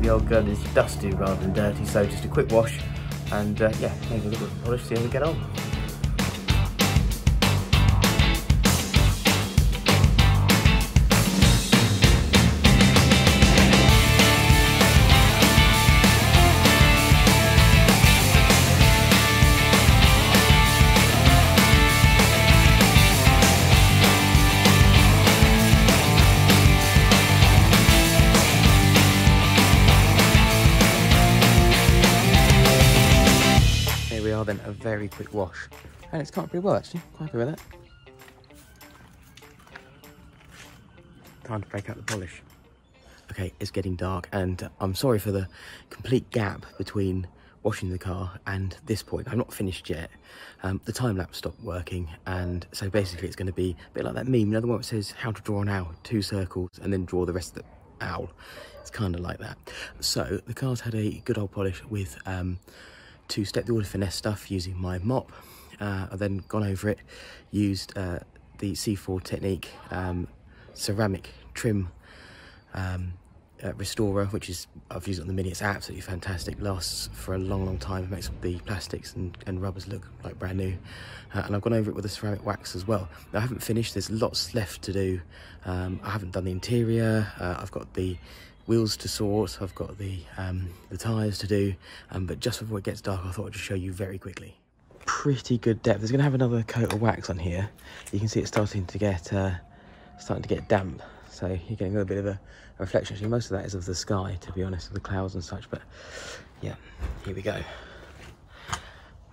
the old gun is dusty rather than dirty, so just a quick wash and yeah, maybe a little bit of polish, see how we get on. Then a very quick wash, and it's come out pretty well actually. Quite happy with that. Time to break out the polish. Okay, it's getting dark, and I'm sorry for the complete gap between washing the car and this point. I'm not finished yet. The time lapse stopped working, and so basically it's going to be a bit like that meme, you know, the one that says how to draw an owl, 2 circles, and then draw the rest of the owl. It's kind of like that. So the car's had a good old polish with to step the order finesse stuff using my mop. I've then gone over it, used the Ford TEC ceramic trim restorer, which is, I've used it on the Mini. It's absolutely fantastic, lasts for a long time. It makes the plastics and rubbers look like brand new. And I've gone over it with a ceramic wax as well. Now, I haven't finished, there's lots left to do. I haven't done the interior. I've got the wheels to sort, I've got the tyres to do, but just before it gets dark I thought I'd just show you very quickly. Pretty good depth. It's going to have another coat of wax on here. You can see it's starting to get damp, so you're getting a little bit of a reflection. Actually, most of that is of the sky, to be honest, of the clouds and such, but yeah, here we go.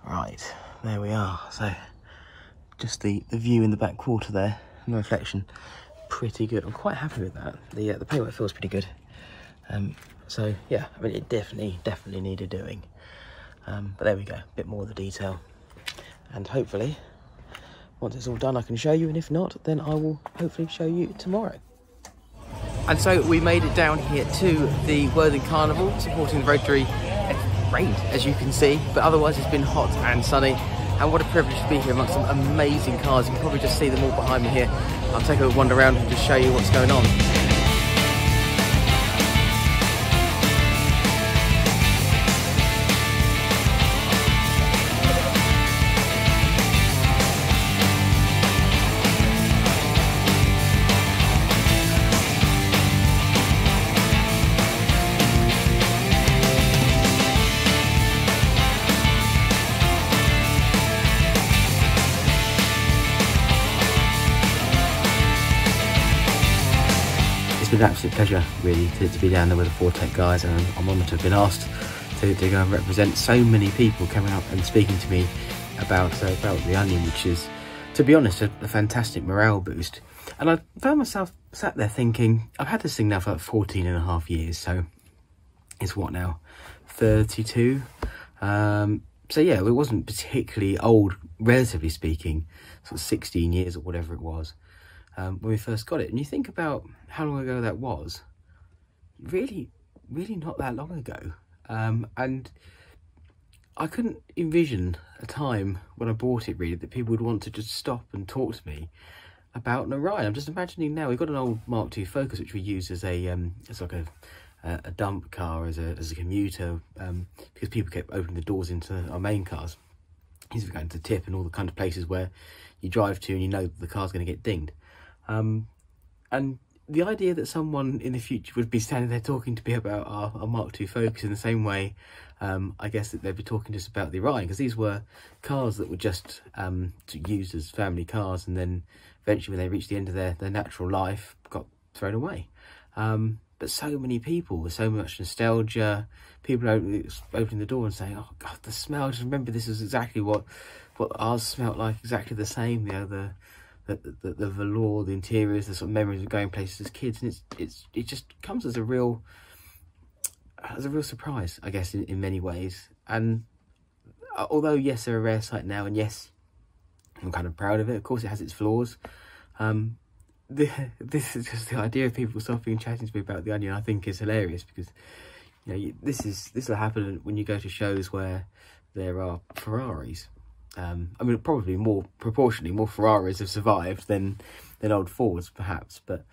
Right, there we are. So just the view in the back quarter there, and the reflection, pretty good. I'm quite happy with that. The paintwork feels pretty good. So yeah, I mean, it definitely needed doing, but there we go, a bit more of the detail, and hopefully once it's all done I can show you, and if not then I will hopefully show you tomorrow. And so we made it down here to the Worthing Carnival supporting the Rotary. It's rained, as you can see, but otherwise it's been hot and sunny, and what a privilege to be here amongst some amazing cars. You can probably just see them all behind me here. I'll take a wander around and just show you what's going on. It's been an absolute pleasure really to be down there with the Ford TEC guys, and I'm honoured to have been asked to go and represent so many people coming up and speaking to me about the Onion, which is, to be honest, a fantastic morale boost. And I found myself sat there thinking, I've had this thing now for like 14.5 years, so it's what now, 32? So yeah, it wasn't particularly old, relatively speaking, sort of 16 years or whatever it was. When we first got it, and you think about how long ago that was, really not that long ago, and I couldn't envision a time when I bought it really that people would want to just stop and talk to me about an Orion. I'm just imagining now we've got an old Mark II Focus which we use as a like a dump car, as a commuter, because people kept opening the doors into our main cars. These were going to tip and all the kind of places where you drive to and you know that the car's going to get dinged. And the idea that someone in the future would be standing there talking to me about our Mark II Focus in the same way, I guess that they'd be talking to us about the Orion, because these were cars that were just used as family cars, and then eventually when they reached the end of their natural life, got thrown away. But so many people, with so much nostalgia, people opening the door and saying, oh God, the smell, I just remember this is exactly what ours smelled like, exactly the same, you know, the velour, the interiors, the sort of memories of going places as kids, and it just comes as a real surprise, I guess, in many ways. And although yes, they're a rare sight now, and yes, I'm kind of proud of it, of course it has its flaws, this is just the idea of people stopping and chatting to me about the Onion, I think is hilarious, because you know, this will happen when you go to shows where there are Ferraris. I mean, probably proportionally more Ferraris have survived than old Fords, perhaps. But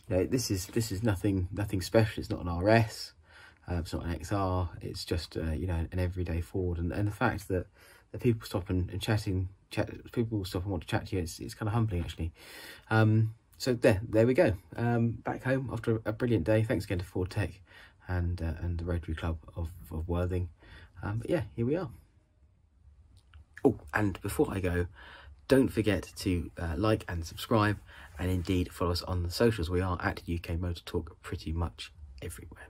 you know, this is nothing special. It's not an RS. It's not an XR, it's just you know, an everyday Ford, and the fact that people stop and people stop and want to chat to you, it's kind of humbling actually. So there we go. Back home after a brilliant day. Thanks again to Ford TEC and the Rotary Club of Worthing. But yeah, here we are. Oh, and before I go, don't forget to like and subscribe, and indeed follow us on the socials. We are at UK Motor Talk pretty much everywhere.